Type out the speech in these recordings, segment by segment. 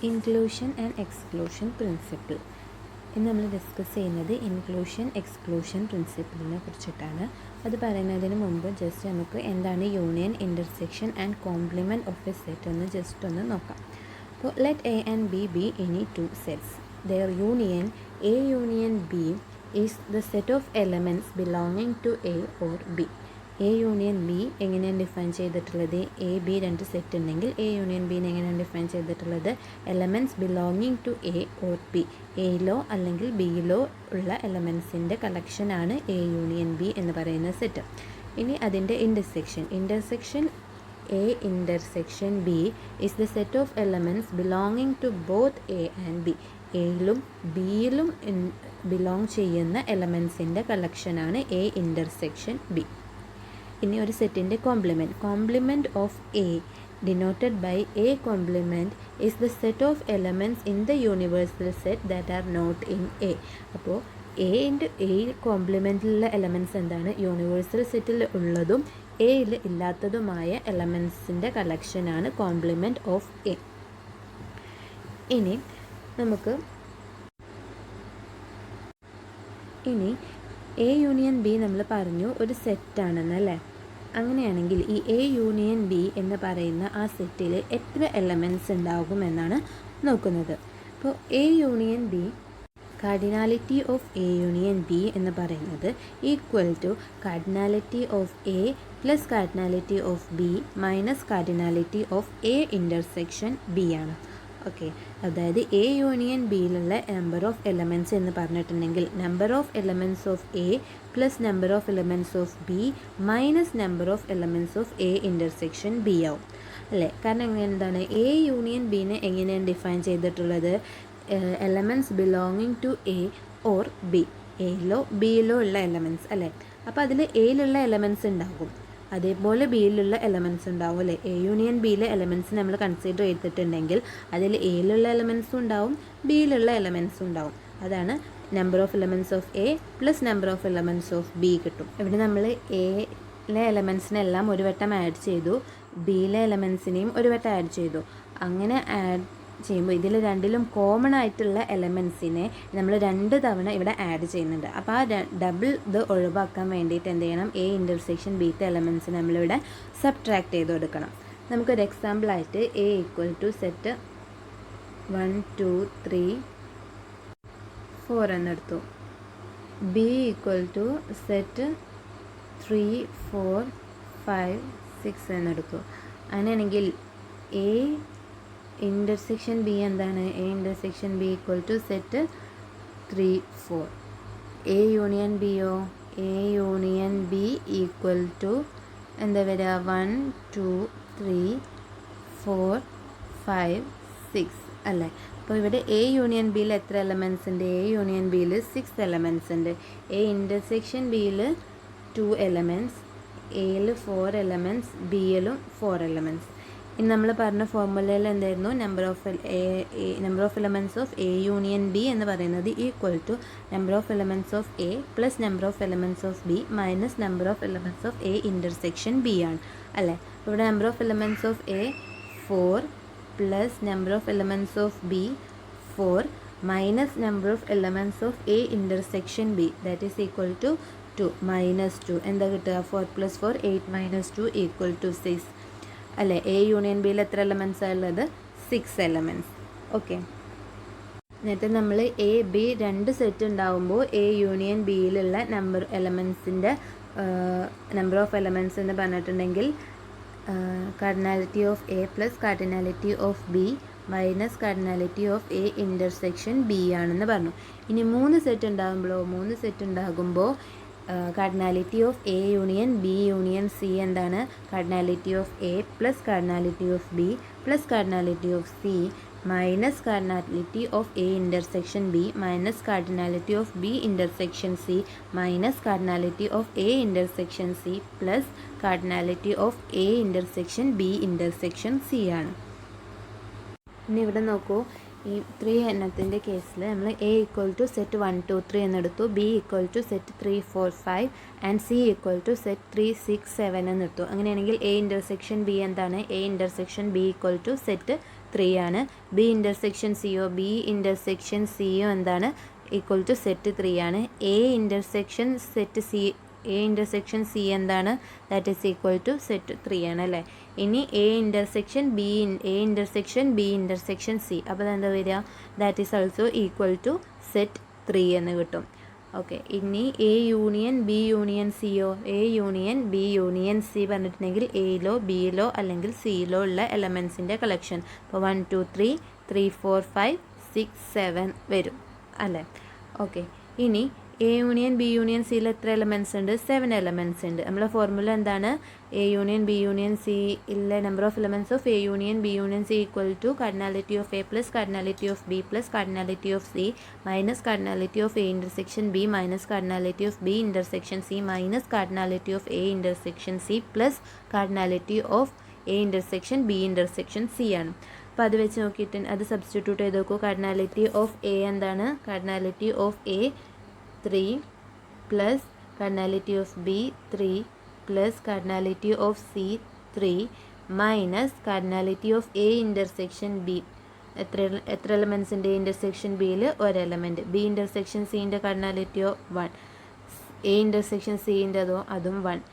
Inclusion and exclusion principle. ഇന്ന് നമ്മൾ discuss ചെയ്യുന്നത് ഇൻക്ലൂഷൻ എക്സ്ക്ലൂഷൻ പ്രിൻസിപ്പിളിനെ കുറിച്ചിട്ടാണ്. അത് പറയുന്നതിന് മുമ്പ് ജസ്റ്റ് നമുക്ക് എന്താണ് union, intersection and compliment of A set എന്ന് ജസ്റ്റ് ഒന്ന് നോക്കാം. അപ്പോൾ let A and B B any two sets. Their union A union B is the set of elements belonging to A or B. A union B എങ്ങനെയാണ് define ചെയ്തിട്ടുള്ളത്? A B രണ്ട് set ഉണ്ടെങ്കിൽ A union ബിനെ എങ്ങനെയാണ് define ചെയ്തിട്ടുള്ളത്? Elements belonging to A or B. എയിലോ അല്ലെങ്കിൽ ബിയിലോ ഉള്ള എലമെൻറ്റ്സിൻ്റെ കളക്ഷനാണ് എ യൂണിയൻ ബി എന്ന് പറയുന്ന സെറ്റ്. ഇനി അതിൻ്റെ intersection A intersection B is the set of elements belonging to both A and B. എയിലും ബിയിലും ബിലോങ് ചെയ്യുന്ന എലമെൻറ്റ്സിൻ്റെ കളക്ഷനാണ് എ ഇൻ്റർസെക്ഷൻ ബി. ഇനി ഒരു സെറ്റിൻ്റെ complement of A denoted by A complement is the set of elements in the universal set that are not in A. അപ്പോൾ A കോംപ്ലിമെൻറ്റിലുള്ള elements എന്താണ്? യൂണിവേഴ്സൽ സെറ്റിൽ ഉള്ളതും എയിൽ ഇല്ലാത്തതുമായ എലമെൻറ്റ്സിൻ്റെ കളക്ഷനാണ് കോംപ്ലിമെൻറ്റ് ഓഫ് എ. ഇനി എ യൂണിയൻ ബി നമ്മൾ പറഞ്ഞു ഒരു സെറ്റാണെന്നല്ലേ. അങ്ങനെയാണെങ്കിൽ ഈ എ യൂണിയൻ ബി എന്ന് പറയുന്ന ആ സെറ്റിൽ എത്ര എലമെൻറ്റ്സ് ഉണ്ടാകുമെന്നാണ് നോക്കുന്നത്. അപ്പോൾ A union B, cardinality of A union B എന്ന് പറയുന്നത് equal to cardinality of A plus cardinality of B minus cardinality of A intersection B ആണ്. ഓക്കെ, അതായത് എ യൂണിയൻ ബിയിലുള്ള നമ്പർ ഓഫ് എലമെൻറ്റ്സ് എന്ന് പറഞ്ഞിട്ടുണ്ടെങ്കിൽ number of elements of A plus number of elements of B minus number of elements of A intersection B ആവും അല്ലേ. കാരണം എന്താണ്? A union ബിനെ എങ്ങനെയാണ് ഡിഫൈൻ ചെയ്തിട്ടുള്ളത്? Elements belonging to A or B. എയിലോ ബിയിലോ ഉള്ള എലമെൻറ്റ്സ് അല്ലേ. അപ്പോൾ അതിൽ എയിലുള്ള എലമെൻറ്റ്സ് ഉണ്ടാകും, അതേപോലെ ബിയിലുള്ള എലമെൻറ്റ്സ് ഉണ്ടാവും അല്ലേ. എ യൂണിയൻ ബിയിലെ എലമെൻറ്റ്സ് നമ്മൾ കൺസിഡർ ചെയ്തിട്ടുണ്ടെങ്കിൽ അതിൽ എയിലുള്ള എലമെൻറ്റ്സും ഉണ്ടാവും ബിയിലുള്ള എലമെൻറ്റ്സും ഉണ്ടാവും. അതാണ് number of elements of A plus number of elements of B കിട്ടും. ഇവിടെ നമ്മൾ എയിലെ എലമെൻറ്റ്സിനെല്ലാം ഒരു വട്ടം ആഡ് ചെയ്തു, ബിയിലെ എലമെൻറ്റ്സിനെയും ഒരു വട്ടം ആഡ് ചെയ്തു. അങ്ങനെ ആഡ് ചെയ്യുമ്പോൾ ഇതിൽ രണ്ടിലും കോമൺ ആയിട്ടുള്ള എലമെൻറ്റ്സിനെ നമ്മൾ 2 തവണ ഇവിടെ ആഡ് ചെയ്യുന്നുണ്ട്. അപ്പോൾ ആ ഡബിൾ ഇത് ഒഴിവാക്കാൻ വേണ്ടിയിട്ട് എന്ത് ചെയ്യണം? എ ഇൻ്റർസെക്ഷൻ ബിത്തെ എലമെൻറ്റ്സ് നമ്മളിവിടെ സബ്ട്രാക്ട് ചെയ്ത് കൊടുക്കണം. നമുക്കൊരു എക്സാമ്പിളായിട്ട് എ ഈക്വൽ ടു സെറ്റ് 1 2 3 4 എന്നെടുത്തു, ബി ഈക്വൽ ടു സെറ്റ് 3 4 5 6 എന്നെടുത്തു. അങ്ങനെയാണെങ്കിൽ എ ഇൻ്റർസെക്ഷൻ ബി എന്താണ്? A intersection B equal to set 3 4. A union ബിയോ? A union B equal to എന്താ വരിക? 1 2 3 4 5 6 അല്ലേ. അപ്പോൾ ഇവിടെ എ യൂണിയൻ ബിയിൽ എത്ര എലമെൻറ്റ്സ് ഉണ്ട്? എ യൂണിയൻ ബിയിൽ 6 എലമെൻറ്റ്സ് ഉണ്ട്. എ ഇൻ്റർസെക്ഷൻ ബിയിൽ 2 എലമെൻറ്റ്സ്, എയിൽ 4 എലമെൻറ്റ്സ്, ബിയിലും 4 എലമെൻറ്റ്സ്. ഇനി നമ്മൾ പറഞ്ഞ ഫോർമുലയിൽ എന്തായിരുന്നു? Number of elements of A union B എന്ന് പറയുന്നത് equal to number of elements of A plus number of elements of B minus number of elements of A intersection B ആണ് അല്ലേ. ഇവിടെ number of elements of A 4 plus number of elements of B 4 minus number of elements of A intersection B that is equal to 2 minus 2. എന്താ കിട്ടുക? 4 + 4 8 - 2 = 6 അല്ലേ. A union ബിയിൽ എത്ര എലമെൻറ്റ്സാണ് ഉള്ളത്? 6 elements. Okay, എന്നിട്ട് നമ്മൾ എ ബി 2 സെറ്റ് ഉണ്ടാകുമ്പോൾ A union ബിയിലുള്ള നമ്പർ ഓഫ് എലമെൻറ്റ്സ് എന്ന് പറഞ്ഞിട്ടുണ്ടെങ്കിൽ cardinality of A plus cardinality of B minus cardinality of A intersection B ആണെന്ന് പറഞ്ഞു. ഇനി 3 സെറ്റ് ഉണ്ടാകുമ്പോൾ cardinality of A union B union C എന്താണ്? Cardinality of A plus cardinality of B plus cardinality of C minus cardinality of A intersection B minus cardinality of B intersection C minus cardinality of A intersection C plus cardinality of A intersection B intersection C ആണ്. ഇനി ഇവിടെ നോക്കൂ, ഈ 3 എണ്ണത്തിൻ്റെ കേസിൽ നമ്മൾ A equal to set 1 2 3 എന്നെടുത്തു, B equal to set 3 4 5 and C equal to set 3 6 7 എന്നെടുത്തു. അങ്ങനെയാണെങ്കിൽ എ ഇൻ്റർസെക്ഷൻ ബി എന്താണ്? A intersection B equal to set 3 ആണ്. ബി ഇൻ്റർസെക്ഷൻ സിയോ എന്താണ് ഈക്വൽ ടു സെറ്റ് 3 ആണ്. എ ഇൻ്റർസെക്ഷൻ സി എന്താണ്, that is equal to set 3 ആണ് അല്ലേ. ഇനി A intersection B intersection C, അപ്പോൾ അതെന്താ വരിക, that is also equal to set 3 എന്ന് കിട്ടും. ഓക്കെ, ഇനി എ യൂണിയൻ ബി യൂണിയൻ സിയോ, പറഞ്ഞിട്ടുണ്ടെങ്കിൽ എയിലോ ബിയിലോ അല്ലെങ്കിൽ സിയിലോ ഉള്ള എലമെൻസിൻ്റെ കളക്ഷൻ. ഇപ്പോൾ 1 2 3 3 4 5 6 7 വരും അല്ലേ. ഓക്കെ, ഇനി എ യൂണിയൻ ബി യൂണിയൻ സിയിൽ എത്ര എലമെൻറ്റ്സ് ഉണ്ട്? 7 എലമെൻറ്റ്സ് ഉണ്ട്. നമ്മളെ ഫോർമുല എന്താണ്? A union B union C ഇല്ല number of elements of A union B union C equal to cardinality of A plus cardinality of B plus cardinality of C minus cardinality of A intersection B minus cardinality of B intersection C minus cardinality of A intersection C plus cardinality of A intersection B intersection C ആണ്. അപ്പോൾ അത് വെച്ച് നോക്കിയിട്ട് അത് substitute ചെയ്ത് നോക്കൂ. Cardinality of A എന്താണ്? Cardinality of A 3 plus cardinality of B 3 plus cardinality of C 3 minus cardinality of A intersection B. എത്ര എലമെൻറ്റ്സിൻ്റെ ഇൻ്റർസെക്ഷൻ ബിയിൽ? ഒരു എലമെൻറ്റ്. ബി ഇൻ്റർസെക്ഷൻ സിൻ്റെ കാർഡിനാലിറ്റിയോ 1, എ ഇൻ്റർസെക്ഷൻ സിൻ്റെതോ അതും 1.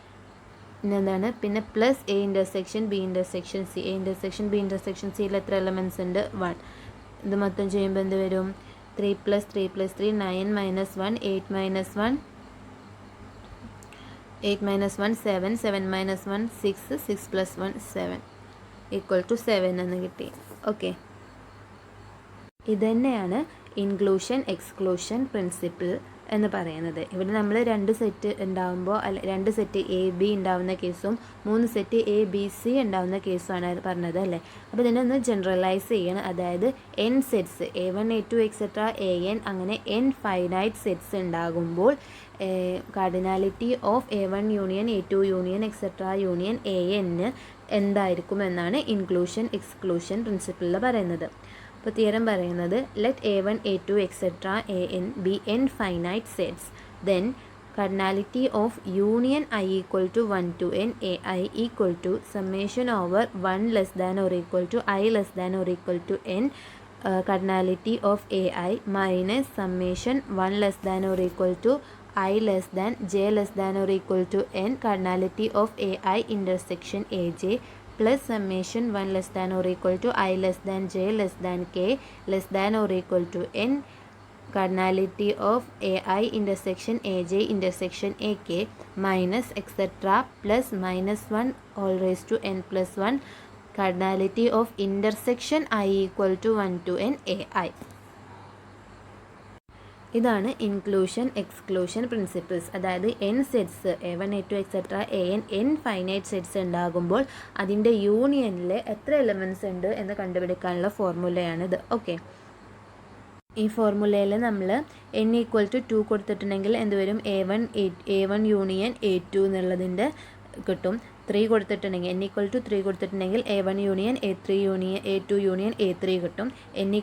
പിന്നെന്താണ്? പിന്നെ plus A intersection B intersection C. A intersection B intersection സിയിൽ എത്ര എലമെൻറ്റ്സ് ഉണ്ട്? 1. ഇത് മൊത്തം ചെയ്യുമ്പോൾ എന്ത് വരും? 3 + 3 + 3 9 - 1 8 - 1 7 7 - 1 6 6 + 1 7 = 7 എന്ന് കിട്ടി. ഓക്കെ, ഇതുതന്നെയാണ് ഇൻക്ലൂഷൻ എക്സ്ക്ലൂഷൻ പ്രിൻസിപ്പിൾ എന്ന് പറയുന്നത്. ഇവിടെ നമ്മൾ 2 സെറ്റ് ഉണ്ടാകുമ്പോൾ രണ്ട് സെറ്റ് എ ബി ഉണ്ടാവുന്ന കേസും 3 സെറ്റ് എ ബി സി ഉണ്ടാവുന്ന കേസുമാണ് പറഞ്ഞത് അല്ലേ. അപ്പോൾ ഇതിനെ ഒന്ന് ജനറലൈസ് ചെയ്യണം. അതായത് n sets A1 A2 etcetera AN അങ്ങനെ n ഫൈനൈറ്റ് സെറ്റ്സ് ഉണ്ടാകുമ്പോൾ cardinality of A1 union A2 union etcetera union AN എന്തായിരിക്കും എന്നാണ് ഇൻക്ലൂഷൻ എക്സ്ക്ലൂഷൻ പ്രിൻസിപ്പിളിൽ പറയുന്നത്. അപ്പോൾ തിയറം പറയുന്നത് let A1 A2 etcetera AN B n finite sets, then cardinality of union I equal to 1 to n AI equal to summation over 1 less than or equal to I less than or equal to n cardinality of AI minus summation 1 less than or equal to I less than j less than or equal to n cardinality of AI intersection AJ plus summation 1 less than or equal to I less than j less than k less than or equal to n cardinality of AI intersection AJ intersection AK minus etc plus -1 all raised to n plus 1 cardinality of intersection I equal to 1 to n AI. ഇതാണ് inclusion exclusion principles. അതായത് n sets A1 A2 etcetera AN n finite sets ഉണ്ടാകുമ്പോൾ അതിൻ്റെ യൂണിയനിൽ എത്ര elements ഉണ്ട് എന്ന് കണ്ടുപിടിക്കാനുള്ള ഫോർമുലയാണിത്. Okay, ഈ ഫോർമുലയിൽ നമ്മൾ n = 2 കൊടുത്തിട്ടുണ്ടെങ്കിൽ എന്ത് വരും? A1 യൂണിയൻ A2 എന്നുള്ളതിൻ്റെ കിട്ടും. 3 കൊടുത്തിട്ടുണ്ടെങ്കിൽ n = 3 കൊടുത്തിട്ടുണ്ടെങ്കിൽ A1 union A2 union A3 കിട്ടും. n =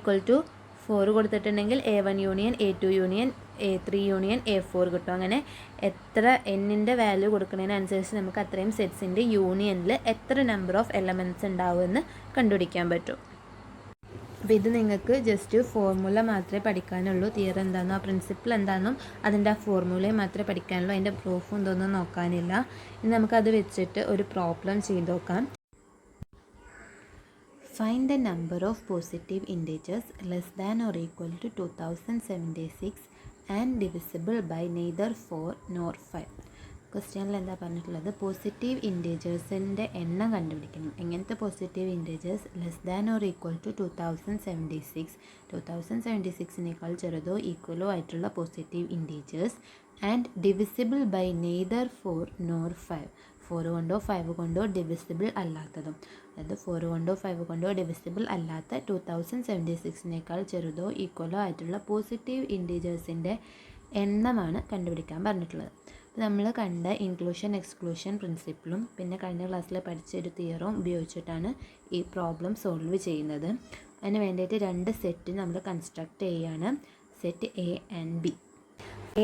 4 കൊടുത്തിട്ടുണ്ടെങ്കിൽ A1 union A2 union A3 union A4 കിട്ടും. അങ്ങനെ എത്ര എന്നിൻ്റെ വാല്യൂ കൊടുക്കുന്നതിനനുസരിച്ച് നമുക്ക് അത്രയും സെറ്റ്സിൻ്റെ യൂണിയനിൽ എത്ര നമ്പർ ഓഫ് എലമെൻറ്റ്സ് ഉണ്ടാവുമെന്ന് കണ്ടുപിടിക്കാൻ പറ്റും. അപ്പോൾ ഇത് നിങ്ങൾക്ക് ജസ്റ്റ് ഫോർമുല മാത്രമേ പഠിക്കാനുള്ളൂ. തിയറി എന്താണെന്നോ ആ പ്രിൻസിപ്പിൾ എന്താണെന്നും അതിൻ്റെ ആ ഫോർമുലയും മാത്രമേ പഠിക്കാനുള്ളൂ. അതിൻ്റെ പ്രൂഫും ഇതൊന്നും നോക്കാനില്ല. ഇനി നമുക്കത് വെച്ചിട്ട് ഒരു പ്രോബ്ലം ചെയ്ത് നോക്കാം. Find the number of positive integers less than or equal to 2076 and divisible by neither 4 nor 5. ക്വസ്റ്റ്യനിൽ എന്താ പറഞ്ഞിട്ടുള്ളത്? പോസിറ്റീവ് ഇൻറ്റീജേഴ്സിൻ്റെ എണ്ണം കണ്ടുപിടിക്കണം. എങ്ങനത്തെ positive integers? Less than or equal to 2076 ചെറുതോ ഈക്വലോ ആയിട്ടുള്ള positive integers and divisible by neither 4 nor 5. 4 കൊണ്ടോ 5 കൊണ്ടോ ഡിവിസിബിൾ അല്ലാത്തതും. അതായത് 4 കൊണ്ടോ 5 കൊണ്ടോ ഡിവിസിബിൾ അല്ലാത്ത 2076 ചെറുതോ ഈക്വലോ ആയിട്ടുള്ള പോസിറ്റീവ് ഇൻറ്റീജേഴ്സിൻ്റെ എണ്ണമാണ് കണ്ടുപിടിക്കാൻ പറഞ്ഞിട്ടുള്ളത്. നമ്മൾ കണ്ട ഇൻക്ലൂഷൻ എക്സ്ക്ലൂഷൻ പ്രിൻസിപ്പിളും പിന്നെ കഴിഞ്ഞ ക്ലാസ്സിൽ പഠിച്ചൊരു തിയറും ഉപയോഗിച്ചിട്ടാണ് ഈ പ്രോബ്ലം സോൾവ് ചെയ്യുന്നത്. അതിന് വേണ്ടിയിട്ട് 2 സെറ്റ് നമ്മൾ കൺസ്ട്രക്റ്റ് ചെയ്യുകയാണ്. Set A and B.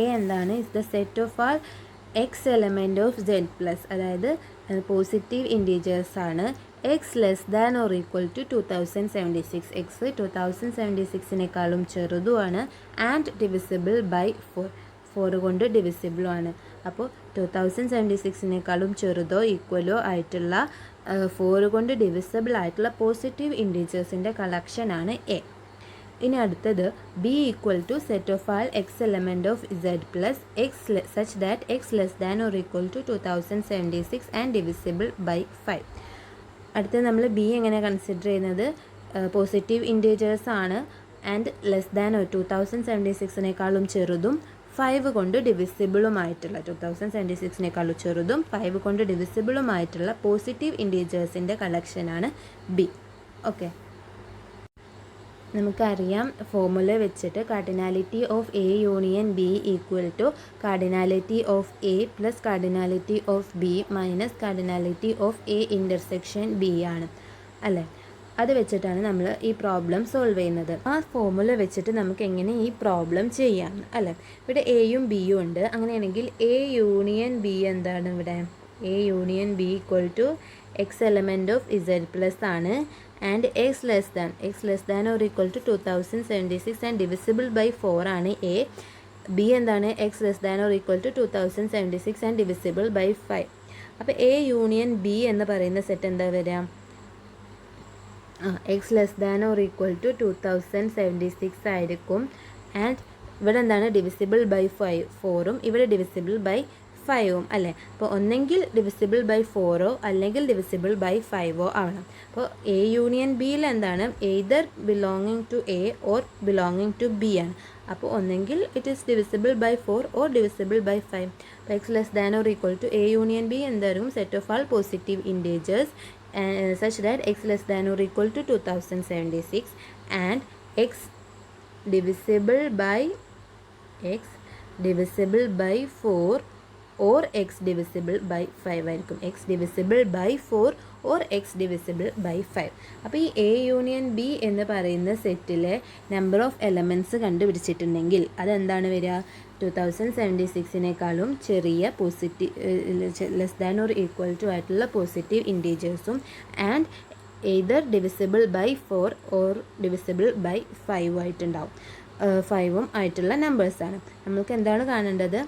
A എന്താണ്? Is the set of all x element of z plus, അതായത് പോസിറ്റീവ് ഇൻറ്റീജേഴ്സാണ്. X less than or equal to 2076. X 2076-നേക്കാളും ചെറുതുമാണ് ആൻഡ് ഡിവിസിബിൾ ബൈ 4. 4 കൊണ്ട് ഡിവിസിബിളുമാണ്. അപ്പോൾ 2076-നേക്കാളും ചെറുതോ ഈക്വലോ ആയിട്ടുള്ള 4 കൊണ്ട് ഡിവിസിബിൾ ആയിട്ടുള്ള പോസിറ്റീവ് ഇൻറ്റീജേഴ്സിൻ്റെ കളക്ഷനാണ് എ. ഇനി അടുത്തത് B equal to set of all x element of Z plus x such that x less than or equal to 2076 and divisible by 5. അടുത്തത് നമ്മൾ ബി എങ്ങനെ കൺസിഡർ ചെയ്യുന്നത്, പോസിറ്റീവ് ഇൻറ്റീജേഴ്സ് ആണ് ആൻഡ് ലെസ് ദാൻ 2076-നേക്കാളും ചെറുതും 5 കൊണ്ട് ഡിവിസിബിളുമായിട്ടുള്ള 2076-നേക്കാളും ചെറുതും 5 കൊണ്ട് ഡിവിസിബിളുമായിട്ടുള്ള പോസിറ്റീവ് ഇൻറ്റീജേഴ്സിൻ്റെ കളക്ഷനാണ് ബി. ഓക്കെ, നമുക്കറിയാം ഫോർമുല വെച്ചിട്ട് cardinality of A union B equal to cardinality of A plus cardinality of B minus cardinality of A intersection B ആണ് അല്ലേ. അത് വെച്ചിട്ടാണ് നമ്മൾ ഈ പ്രോബ്ലം സോൾവ് ചെയ്യുന്നത്. ആ ഫോർമുല വെച്ചിട്ട് നമുക്ക് എങ്ങനെ ഈ പ്രോബ്ലം ചെയ്യാം അല്ലേ. ഇവിടെ എയും ബിയും ഉണ്ട്. അങ്ങനെയാണെങ്കിൽ എ യൂണിയൻ ബി എന്താണ് ഇവിടെ, A union B equal to x element of Z plus ആണ് and x less than or equal to 2076 and divisible by 4 ആണ് എ. ബി എന്താണ്, x less than or equal to 2076 and divisible by 5. അപ്പോൾ A union B എന്ന് പറയുന്ന set എന്താ വരിക, x less than or equal to 2076 ആയിരിക്കും and ഇവിടെ എന്താണ് ഡിവിസിബിൾ ബൈ 4ഉം ഇവിടെ ഡിവിസിബിൾ ബൈ 5ഉം അല്ലേ. അപ്പോൾ ഒന്നെങ്കിൽ ഡിവിസിബിൾ ബൈ 4ഓ അല്ലെങ്കിൽ ഡിവിസിബിൾ ബൈ 5ഓ ആവണം. അപ്പോൾ എ യൂണിയൻ ബിയിൽ എന്താണ്, either belonging to A or belonging to B ആണ്. അപ്പോൾ ഒന്നെങ്കിൽ it is divisible by 4 or divisible by 5. അപ്പോൾ x less than or equal to A union B എന്തായിരിക്കും, set of all positive integers such that x less than or equal to 2076 and x divisible by 4 or x divisible by 5 ആയിരിക്കും. x divisible by 4 or x divisible by 5. അപ്പോൾ ഈ A union B എന്ന് പറയുന്ന സെറ്റിലെ number of elements കണ്ടുപിടിച്ചിട്ടുണ്ടെങ്കിൽ അതെന്താണ് വരിക, 2076-നേക്കാളും ചെറിയ less than or equal to ആയിട്ടുള്ള പോസിറ്റീവ് ഇൻറ്റീജേഴ്സും and either divisible by 4 or divisible by 5 ആയിട്ടുണ്ടാവും. 5ഉം ആയിട്ടുള്ള നമ്പേഴ്സാണ്. നമുക്ക് എന്താണ് കാണേണ്ടത്,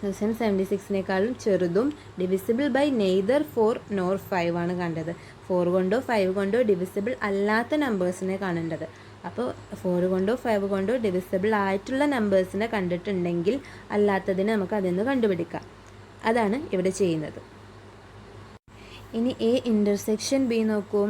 2076-നേക്കാളും ചെറുതും ഡിവിസിബിൾ ബൈ നെയ്തർ 4 നോർ 5 ആണ് കണ്ടത്. 4 കൊണ്ടോ 5 കൊണ്ടോ ഡിവിസിബിൾ അല്ലാത്ത നമ്പേഴ്സിനെ കാണേണ്ടത്. അപ്പോൾ 4 കൊണ്ടോ 5 കൊണ്ടോ ഡിവിസിബിൾ ആയിട്ടുള്ള നമ്പേഴ്സിനെ കണ്ടിട്ടുണ്ടെങ്കിൽ അല്ലാത്തതിനെ നമുക്ക് അതിൽ നിന്ന് കണ്ടുപിടിക്കാം. അതാണ് ഇവിടെ ചെയ്യുന്നത്. ഇനി എ ഇൻ്റർസെക്ഷൻ ബി നോക്കൂ.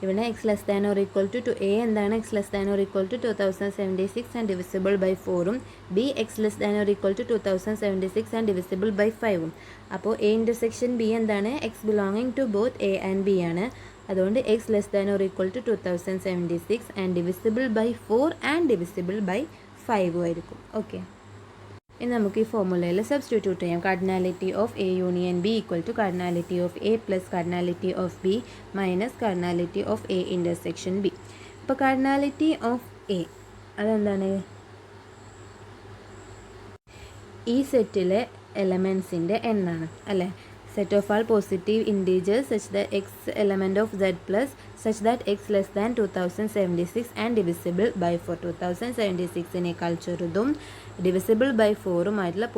ഇവിടെ x less than or equal to A എന്താണ്, x less than or equal to 2076 and divisible by 4ഉം B x less than or equal to 2076 and divisible by 5ഉം. അപ്പോൾ എ ഇൻ്റർസെക്ഷൻ ബി എന്താണ്, x belonging to both A and B ആണ്. അതുകൊണ്ട് x less than or equal to 2076 and divisible by 4 and divisible by 5 ആയിരിക്കും. Okay, ഇനി നമുക്ക് ഈ ഫോർമുലയിൽ സബ്സ്റ്റിറ്റ്യൂട്ട് ചെയ്യാം. Cardinality of A union B equal to cardinality of A plus cardinality of B minus cardinality of A intersection B. അപ്പോൾ cardinality of A അതെന്താണ്, ഈ സെറ്റിലെ എലമെൻസിൻ്റെ എണ്ണാണ് അല്ലേ. Set of all positive integers such that x element of Z plus such that x less than 2076 and divisible by 4. 2076-നേക്കാൾ ചെറുതും divisible by 4ഉം ആയിട്ടുള്ള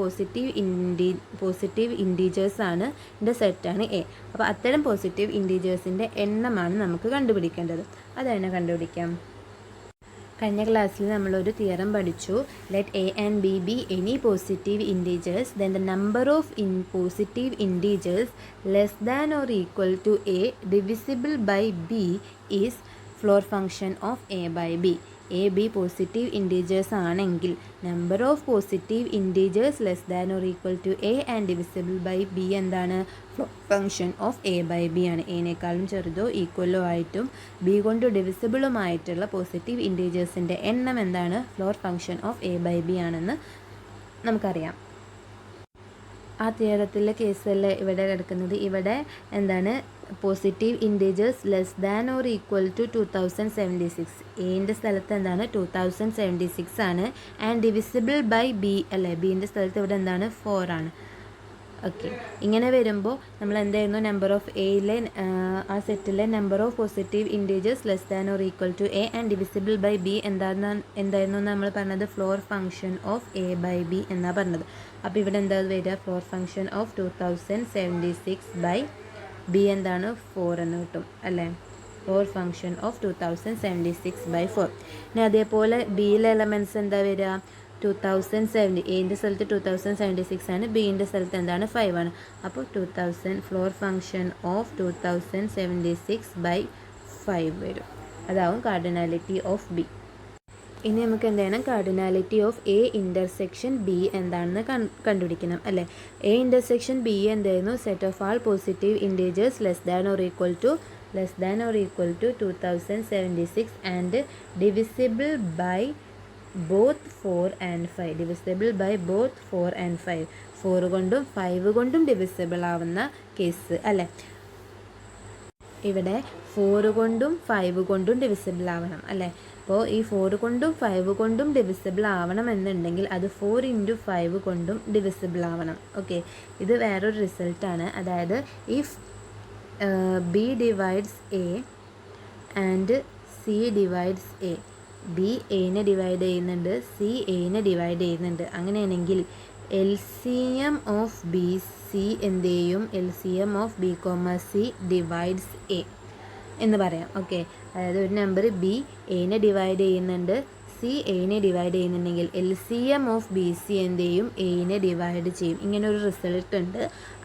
പോസിറ്റീവ് ഇൻറ്റീജേഴ്സാണ് ഇതിൻ്റെ സെറ്റാണ് എ. അപ്പോൾ അത്തരം പോസിറ്റീവ് ഇൻറ്റീജേഴ്സിൻ്റെ എണ്ണമാണ് നമുക്ക് കണ്ടുപിടിക്കേണ്ടത്. അതെങ്ങനെ കണ്ടുപിടിക്കാം, കഴിഞ്ഞ ക്ലാസ്സിൽ നമ്മളൊരു തിയറം പഠിച്ചു. Let A and B B any positive integers then the number of positive integers less than or equal to A divisible by B is floor function of A by B. A B positive integers ആണെങ്കിൽ number of positive integers less than or equal to A and divisible by B എന്താണ്, floor function of A by B ആണ്. എനേക്കാളും ചെറുതോ ഈക്വലോ ആയിട്ടും B കൊണ്ട് ഡിവിസിബിളുമായിട്ടുള്ള positive ഇൻറ്റീജേഴ്സിൻ്റെ എണ്ണം എന്താണ്, floor function of A by B ആണെന്ന് നമുക്കറിയാം. ആ തിയറത്തിലെ കേസല്ല ഇവിടെ കിടക്കുന്നത്. ഇവിടെ എന്താണ്, positive integers less than or equal to 2076. എൻ്റെ സ്ഥലത്ത് എന്താണ് 2076 ആണ് ആൻഡ് ഡിവിസിബിൾ ബൈ ബി അല്ലേ. ബീൻ്റെ സ്ഥലത്ത് ഇവിടെ എന്താണ് 4 ആണ്. ഓക്കെ, ഇങ്ങനെ വരുമ്പോൾ നമ്മൾ എന്തായിരുന്നു നമ്പർ ഓഫ് എയിലെ ആ സെറ്റിലെ number of positive integers less than or equal to A and divisible by B എന്തായിരുന്നു നമ്മൾ പറഞ്ഞത്? Floor function of A by B എന്നാണ് പറഞ്ഞത്. അപ്പോൾ ഇവിടെ എന്താ വരിക? Floor function of 2076 by B എന്താണ്? 4 എന്ന് കിട്ടും അല്ലേ? Floor function of 2076 by 4. ഇനി അതേപോലെ ബിയിലെ എലമെൻറ്റ്സ് എന്താ വരിക? 2070. എന്റെ സ്ഥലത്ത് 2076 ആണ്, ബിൻ്റെ സ്ഥലത്ത് എന്താണ്? 5 ആണ്. അപ്പോൾ 2000 ഫ്ലോർ ഫംഗ്ഷൻ ഓഫ് 2076 ബൈ 5 വരും. അതാവും കാർഡിനാലിറ്റി ഓഫ് ബി. ഇനി നമുക്ക് എന്ത് ചെയ്യണം? Cardinality of A intersection B എന്താണെന്ന് കണ്ടുപിടിക്കണം അല്ലേ? എ ഇൻ്റർസെക്ഷൻ ബി എന്തായിരുന്നു? Set of all positive integers less than or equal to 2076 and divisible by both 4 and 5. Divisible by both 4 and 5. 4 കൊണ്ടും 5 കൊണ്ടും ഡിവിസിബിൾ ആവുന്ന കേസ് അല്ലേ? ഇവിടെ 4 കൊണ്ടും 5 കൊണ്ടും ഡിവിസിബിൾ ആവണം അല്ലേ? അപ്പോൾ ഈ 4 കൊണ്ടും 5 കൊണ്ടും ഡിവിസിബിൾ ആവണം എന്നുണ്ടെങ്കിൽ അത് 4 × 5 കൊണ്ടും ഡിവിസിബിൾ ആവണം. ഓക്കെ, ഇത് വേറൊരു റിസൾട്ടാണ്. അതായത് if B divides A and C divides A, B എനെ ഡിവൈഡ് ചെയ്യുന്നുണ്ട്, സി എനെ ഡിവൈഡ് ചെയ്യുന്നുണ്ട്. അങ്ങനെയാണെങ്കിൽ L C M of B C എന്ത് ചെയ്യും? L C M of B comma C divides A എന്ന് പറയാം. ഓക്കെ, അതായത് ഒരു നമ്പർ ബി എനെ ഡിവൈഡ് ചെയ്യുന്നുണ്ട്, സി എനെ ഡിവൈഡ് ചെയ്യുന്നുണ്ടെങ്കിൽ L C M of B C എന്ത് ചെയ്യും? എനെ ഡിവൈഡ് ചെയ്യും. ഇങ്ങനെ ഒരു റിസൾട്ട് ഉണ്ട്.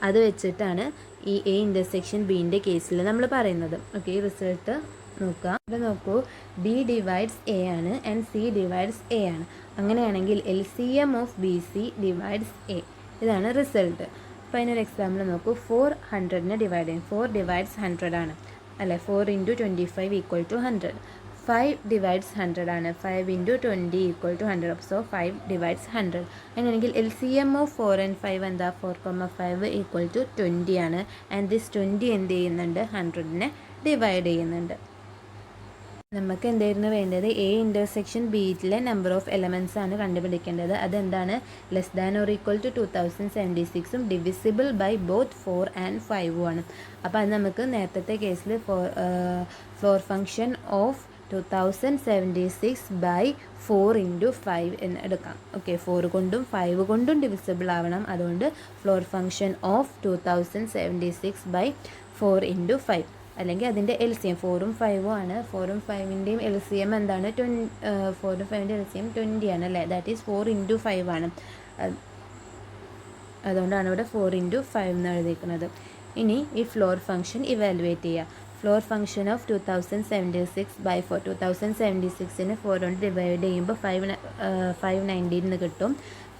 അത് വെച്ചിട്ടാണ് ഈ എ ഇൻ്റർസെക്ഷൻ ബീൻ്റെ കേസിൽ നമ്മൾ പറയുന്നത്. ഓക്കെ, ഈ റിസൾട്ട് നോക്കുക. ഇവിടെ നോക്കൂ, ബി ഡിവൈഡ്സ് എ ആണ് ആൻഡ് സി ഡിവൈഡ്സ് എ ആണ്. അങ്ങനെയാണെങ്കിൽ L C M of B C divides A, ഇതാണ് റിസൾട്ട്. അപ്പോൾ അതിനൊരു എക്സാമ്പിൾ നോക്കൂ. 400നെ ഡിവൈഡ് ചെയ്യും. 4 ഡിവൈഡ്സ് 100 ആണ് അല്ലേ? 4 × 25 ഈക്വൽ ടു 100. 5 ഡിവൈഡ്സ് 100 ആണ്. 5 × 20 ഈക്വൽ ടു 100. So 5 divides 100. അങ്ങനെയാണെങ്കിൽ L C M of 4 and 5 എന്താ? 4,5 ഈക്വൽ ടു 20 ആണ്. ആൻഡ് ദിസ് 20 എന്ത് ചെയ്യുന്നുണ്ട്? 100നെ ഡിവൈഡ് ചെയ്യുന്നുണ്ട്. നമുക്ക് എന്തായിരുന്നു വേണ്ടത്? എ ഇൻ്റർസെക്ഷൻ ബിയിലെ നമ്പർ ഓഫ് എലമെൻറ്റ്സ് ആണ് കണ്ടുപിടിക്കേണ്ടത്. അതെന്താണ്? Less than or equal to 2076ഉം ഡിവിസിബിൾ ബൈ ബോത്ത് 4 and 5 ആണ്. അപ്പോൾ അത് നമുക്ക് നേരത്തെ കേസിൽ ഫ്ലോർ ഫംഗ്ഷൻ ഓഫ് 2076 ബൈ 4 × 5 എന്ന് എടുക്കാം. ഓക്കെ, 4 കൊണ്ടും 5 കൊണ്ടും ഡിവിസിബിൾ ആവണം. അതുകൊണ്ട് ഫ്ലോർ ഫംഗ്ഷൻ ഓഫ് 2076 ബൈ 4 × 5, അല്ലെങ്കിൽ അതിൻ്റെ എൽ സി എം 4ഉം 5ഉം ആണ്. 4ഉം 5ൻ്റെയും എൽ സി എം എന്താണ്? 4ഉം 5ൻ്റെ എൽ സി എം 20 ആണ് അല്ലേ? ദാറ്റ് ഈസ് 4 × 5 ആണ്. അതുകൊണ്ടാണ് ഇവിടെ 4 × 5 എന്ന് എഴുതിയിരിക്കുന്നത്. ഇനി ഈ ഫ്ലോർ ഫംഗ്ഷൻ ഇവാലുവേറ്റ് ചെയ്യുക. Floor function of 2076 by 4. 2076നെ 4 കൊണ്ട് ഡിവൈഡ് ചെയ്യുമ്പോൾ 519 എന്ന് കിട്ടും.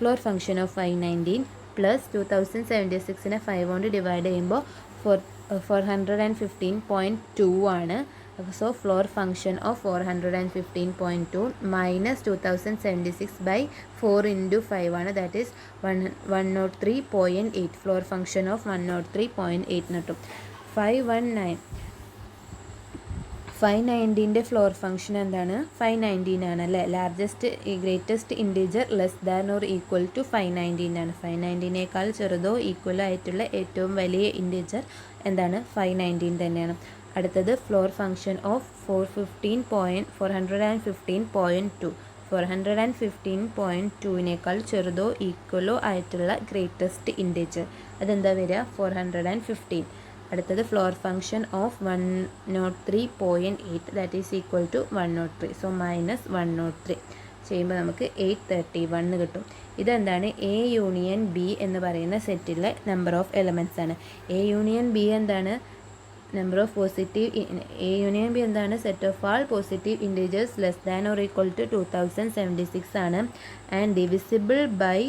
ഫ്ലോർ ഫംഗ്ഷൻ ഓഫ് 519 പ്ലസ് 2076നെ 5 കൊണ്ട് ഡിവൈഡ് ചെയ്യുമ്പോൾ 415.2 ആണ്. So floor function of 415.2 minus 2076 by 4 × 5 ആണ്. That is 103.8. Floor function of 103.8 കിട്ടും. 519ൻ്റെ ഫ്ലോർ ഫംഗ്ഷൻ എന്താണ്? 519 ആണ് അല്ലേ? Largest greatest integer less than or equal to 519 ആണ്. 519നേക്കാൾ ചെറുതോ ഈക്വലോ ആയിട്ടുള്ള ഏറ്റവും വലിയ ഇൻറ്റീജർ എന്താണ്? 519 തന്നെയാണ്. അടുത്തത് ഫ്ലോർ ഫംഗ്ഷൻ ഓഫ് 415.2. 415.2നേക്കാൾ ചെറുതോ ഈക്വലോ ആയിട്ടുള്ള ഗ്രേറ്റസ്റ്റ് ഇൻറ്റീജർ അതെന്താ വരിക? 415. അടുത്തത് floor function of 103.8 that is equal to 103. So minus 103 ചെയ്യുമ്പോൾ നമുക്ക് 831 കിട്ടും. ഇതെന്താണ്? എ യൂണിയൻ ബി എന്ന് പറയുന്ന സെറ്റിലെ നമ്പർ ഓഫ് എലമെൻറ്റ്സ് ആണ്. എ യൂണിയൻ ബി എന്താണ്? Number of positive A union B എന്താണ്? Set of all positive integers less than or equal to 2076 ആണ് ആൻഡ് ഡിവിസിബിൾ ബൈ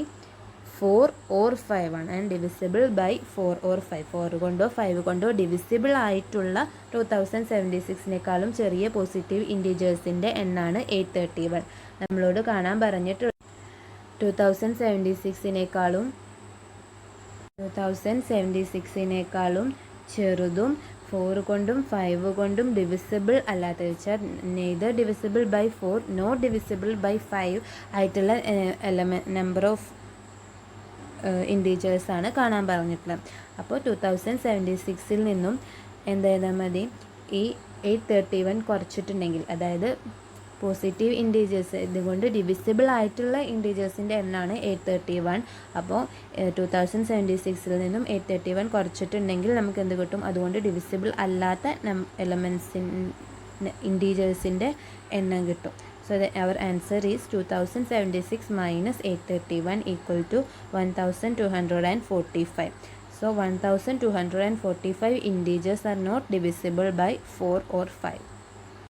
4 or 5 ആണ്. And divisible by 4 or 5. 4 കൊണ്ടോ 5 കൊണ്ടോ ഡിവിസിബിൾ ആയിട്ടുള്ള 2076നേക്കാളും ചെറിയ positive ഇൻറ്റീജേഴ്സിൻ്റെ എണ്ണാണ് 831. നമ്മളോട് കാണാൻ പറഞ്ഞിട്ടുള്ള 2076നേക്കാളും ചെറുതും 4 കൊണ്ടും 5 കൊണ്ടും ഡിവിസിബിൾ അല്ലാത്ത വെച്ചാൽ neither divisible by 4 not divisible by 5 ആയിട്ടുള്ള നമ്പർ ഓഫ് ഇൻറ്റീജേഴ്സാണ് കാണാൻ പറഞ്ഞിട്ടുള്ളത്. അപ്പോൾ 2076 നിന്നും എന്ത് ചെയ്താൽ മതി, ഈ 831 കുറച്ചിട്ടുണ്ടെങ്കിൽ, അതായത് പോസിറ്റീവ് ഇൻറ്റീജേഴ്സ് ഇതുകൊണ്ട് ഡിവിസിബിൾ ആയിട്ടുള്ള ഇൻറ്റീജേഴ്സിൻ്റെ എണ്ണമാണ് 831. അപ്പോൾ 2076 നിന്നും 831 കുറച്ചിട്ടുണ്ടെങ്കിൽ നമുക്ക് എന്ത് കിട്ടും, അതുകൊണ്ട് ഡിവിസിബിൾ അല്ലാത്ത ഇൻറ്റീജേഴ്സിൻ്റെ എണ്ണം കിട്ടും. So our answer is 2076 minus 831 equal to 1245. So 1245 integers are not divisible by 4 or 5.